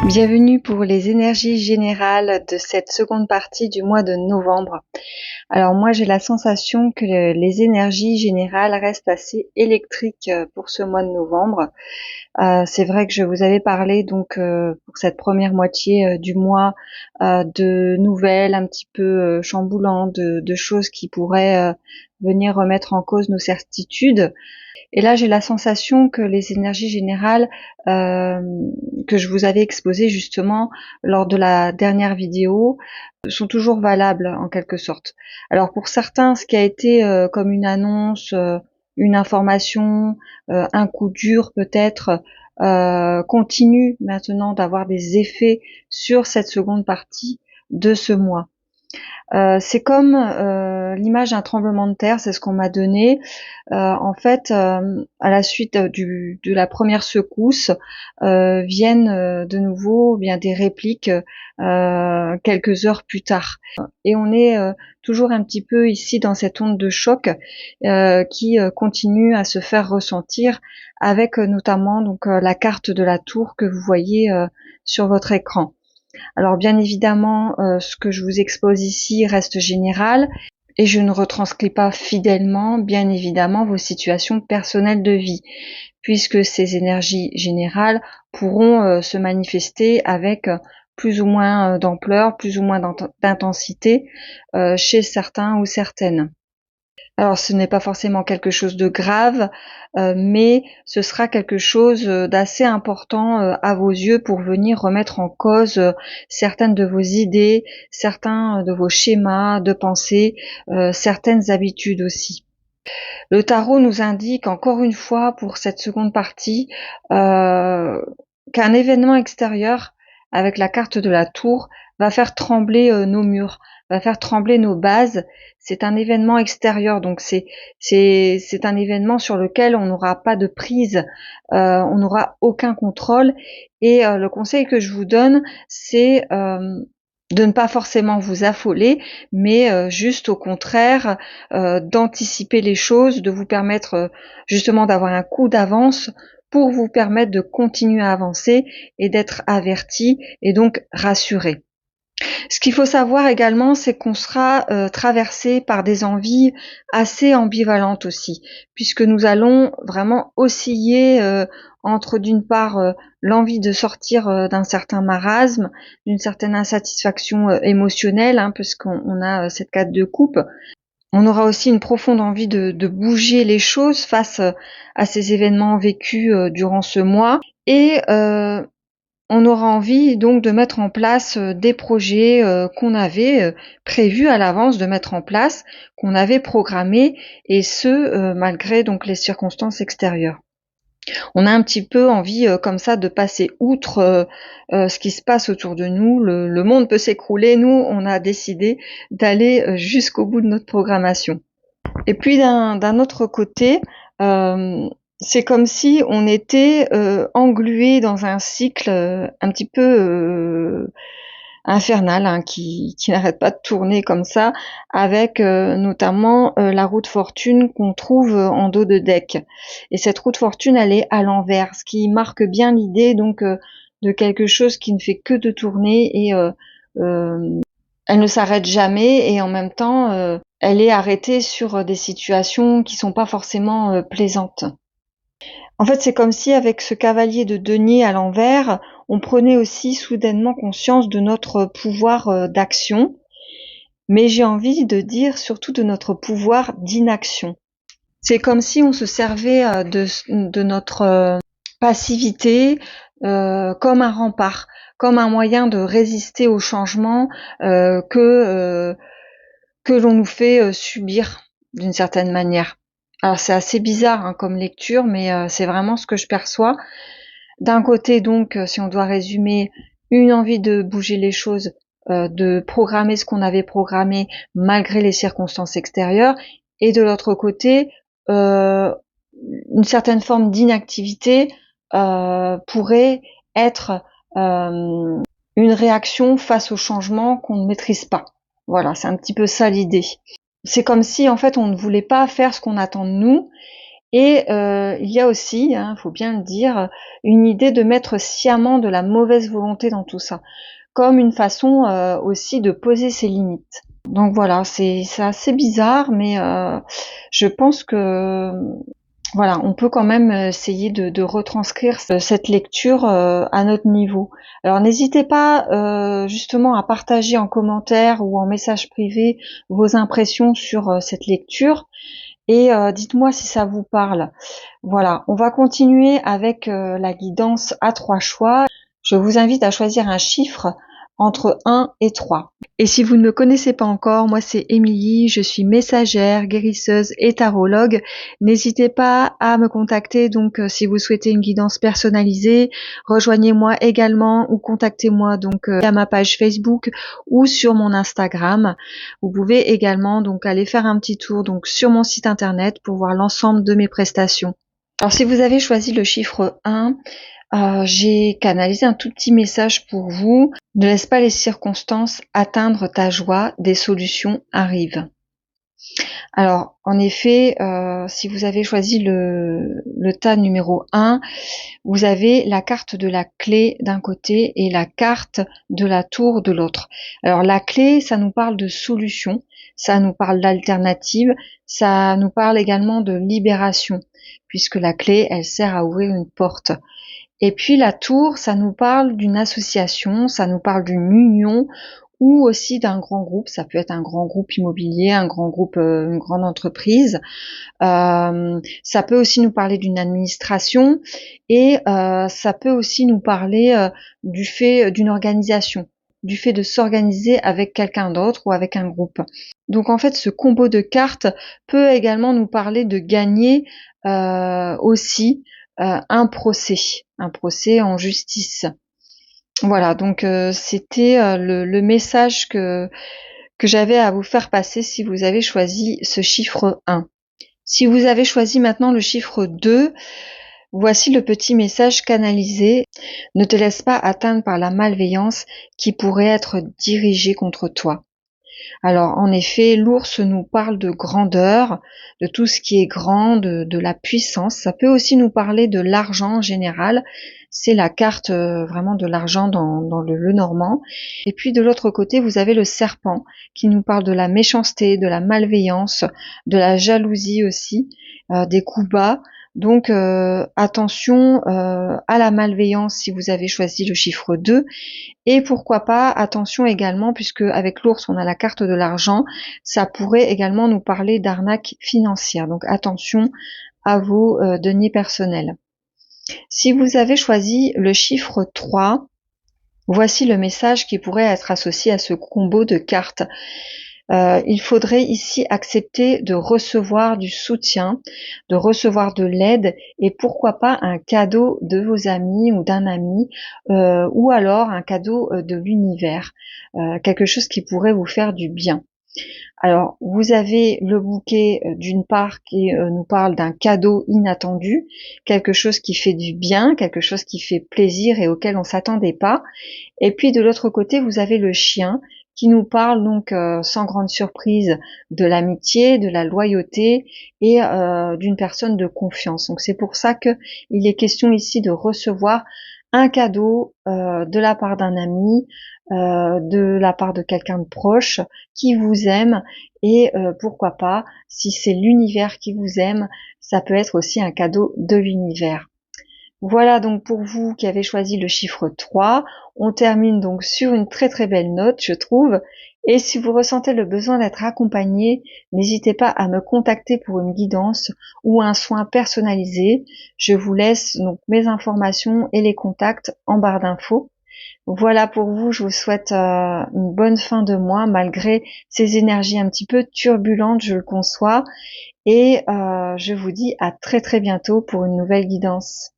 Bienvenue pour les énergies générales de cette seconde partie du mois de novembre. Alors moi j'ai la sensation que les énergies générales restent assez électriques pour ce mois de novembre. C'est vrai que je vous avais parlé donc pour cette première moitié du mois de nouvelles un petit peu chamboulantes, de choses qui pourraient venir remettre en cause nos certitudes. Et là, j'ai la sensation que les énergies générales que je vous avais exposées justement lors de la dernière vidéo sont toujours valables en quelque sorte. Alors pour certains, ce qui a été comme une annonce, une information, un coup dur peut-être, continue maintenant d'avoir des effets sur cette seconde partie de ce mois. C'est comme l'image d'un tremblement de terre, c'est ce qu'on m'a donné. En fait, à la suite de la première secousse, viennent de nouveau bien des répliques quelques heures plus tard. Et on est toujours un petit peu ici dans cette onde de choc qui continue à se faire ressentir avec notamment donc la carte de la tour que vous voyez sur votre écran. Alors bien évidemment, ce que je vous expose ici reste général et je ne retranscris pas fidèlement, bien évidemment, vos situations personnelles de vie, puisque ces énergies générales pourront se manifester avec plus ou moins d'ampleur, plus ou moins d'intensité chez certains ou certaines. Alors ce n'est pas forcément quelque chose de grave, mais ce sera quelque chose d'assez important à vos yeux pour venir remettre en cause certaines de vos idées, certains de vos schémas de pensée, certaines habitudes aussi. Le tarot nous indique encore une fois pour cette seconde partie qu'un événement extérieur avec la carte de la tour va faire trembler nos murs, va faire trembler nos bases. C'est un événement extérieur, donc c'est un événement sur lequel on n'aura pas de prise, on n'aura aucun contrôle. Et le conseil que je vous donne, c'est de ne pas forcément vous affoler, mais juste au contraire d'anticiper les choses, de vous permettre justement d'avoir un coup d'avance pour vous permettre de continuer à avancer et d'être averti et donc rassuré. Ce qu'il faut savoir également, c'est qu'on sera traversé par des envies assez ambivalentes aussi, puisque nous allons vraiment osciller entre d'une part l'envie de sortir d'un certain marasme, d'une certaine insatisfaction émotionnelle, puisqu'on a cette carte de coupe. On aura aussi une profonde envie de bouger les choses face à ces événements vécus durant ce mois. Et on aura envie donc de mettre en place des projets qu'on avait prévus à l'avance de mettre en place, qu'on avait programmés, et ce malgré donc les circonstances extérieures. On a un petit peu envie comme ça de passer outre ce qui se passe autour de nous. Le monde peut s'écrouler. Nous, on a décidé d'aller jusqu'au bout de notre programmation. Et puis d'un autre côté, c'est comme si on était englué dans un cycle un petit peu infernal, qui n'arrête pas de tourner comme ça, avec notamment la roue de fortune qu'on trouve en dos de deck. Et cette roue de fortune, elle est à l'envers, ce qui marque bien l'idée donc de quelque chose qui ne fait que de tourner et elle ne s'arrête jamais, et en même temps elle est arrêtée sur des situations qui sont pas forcément plaisantes. En fait, c'est comme si avec ce cavalier de denier à l'envers, on prenait aussi soudainement conscience de notre pouvoir d'action, mais j'ai envie de dire surtout de notre pouvoir d'inaction. C'est comme si on se servait de notre passivité comme un rempart, comme un moyen de résister au changement que l'on nous fait subir d'une certaine manière. Alors c'est assez bizarre comme lecture, mais c'est vraiment ce que je perçois. D'un côté donc, si on doit résumer, une envie de bouger les choses, de programmer ce qu'on avait programmé malgré les circonstances extérieures, et de l'autre côté, une certaine forme d'inactivité pourrait être une réaction face au changement qu'on ne maîtrise pas. Voilà, c'est un petit peu ça l'idée. C'est comme si en fait on ne voulait pas faire ce qu'on attend de nous, Et il y a aussi, faut bien le dire, une idée de mettre sciemment de la mauvaise volonté dans tout ça, comme une façon aussi de poser ses limites. Donc voilà, c'est assez bizarre, mais je pense que voilà, on peut quand même essayer de retranscrire cette lecture à notre niveau. Alors n'hésitez pas justement à partager en commentaire ou en message privé vos impressions sur cette lecture et dites-moi si ça vous parle. Voilà, on va continuer avec la guidance à 3 choix. Je vous invite à choisir un chiffre entre 1 et 3. Et si vous ne me connaissez pas encore, moi c'est Émilie, je suis messagère, guérisseuse et tarologue. N'hésitez pas à me contacter donc si vous souhaitez une guidance personnalisée, rejoignez-moi également ou contactez-moi donc à ma page Facebook ou sur mon Instagram. Vous pouvez également donc aller faire un petit tour donc sur mon site internet pour voir l'ensemble de mes prestations. Alors si vous avez choisi le chiffre 1, j'ai canalisé un tout petit message pour vous. Ne laisse pas les circonstances atteindre ta joie, des solutions arrivent. Alors, en effet, si vous avez choisi le tas numéro 1, vous avez la carte de la clé d'un côté et la carte de la tour de l'autre. Alors, la clé, ça nous parle de solution, ça nous parle d'alternative, ça nous parle également de libération, puisque la clé, elle sert à ouvrir une porte. Et puis la tour, ça nous parle d'une association, ça nous parle d'une union ou aussi d'un grand groupe. Ça peut être un grand groupe immobilier, un grand groupe, une grande entreprise. Ça peut aussi nous parler d'une administration et ça peut aussi nous parler du fait d'une organisation, du fait de s'organiser avec quelqu'un d'autre ou avec un groupe. Donc en fait, ce combo de cartes peut également nous parler de gagner aussi un procès en justice. Voilà, donc c'était le message que j'avais à vous faire passer si vous avez choisi ce chiffre 1. Si vous avez choisi maintenant le chiffre 2, voici le petit message canalisé. Ne te laisse pas atteindre par la malveillance qui pourrait être dirigée contre toi. Alors en effet, l'ours nous parle de grandeur, de tout ce qui est grand, de la puissance. Ça peut aussi nous parler de l'argent en général. C'est la carte vraiment de l'argent dans le normand. Et puis de l'autre côté, vous avez le serpent qui nous parle de la méchanceté, de la malveillance, de la jalousie aussi, des coups bas. Donc attention à la malveillance si vous avez choisi le chiffre 2. Et pourquoi pas, attention également, puisque avec l'ours, on a la carte de l'argent, ça pourrait également nous parler d'arnaque financière. Donc attention à vos deniers personnels. Si vous avez choisi le chiffre 3, voici le message qui pourrait être associé à ce combo de cartes. Il faudrait ici accepter de recevoir du soutien, de recevoir de l'aide et pourquoi pas un cadeau de vos amis ou d'un ami ou alors un cadeau de l'univers, quelque chose qui pourrait vous faire du bien. Alors, vous avez le bouquet d'une part qui nous parle d'un cadeau inattendu, quelque chose qui fait du bien, quelque chose qui fait plaisir et auquel on s'attendait pas. Et puis de l'autre côté, vous avez le chien qui nous parle donc sans grande surprise de l'amitié, de la loyauté et d'une personne de confiance. Donc c'est pour ça que il est question ici de recevoir un cadeau de la part d'un ami, de la part de quelqu'un de proche qui vous aime et pourquoi pas, si c'est l'univers qui vous aime, ça peut être aussi un cadeau de l'univers. Voilà donc pour vous qui avez choisi le chiffre 3. On termine donc sur une très très belle note, je trouve. Et si vous ressentez le besoin d'être accompagné, n'hésitez pas à me contacter pour une guidance ou un soin personnalisé. Je vous laisse donc mes informations et les contacts en barre d'infos. Voilà pour vous, je vous souhaite une bonne fin de mois malgré ces énergies un petit peu turbulentes, je le conçois. Et je vous dis à très très bientôt pour une nouvelle guidance.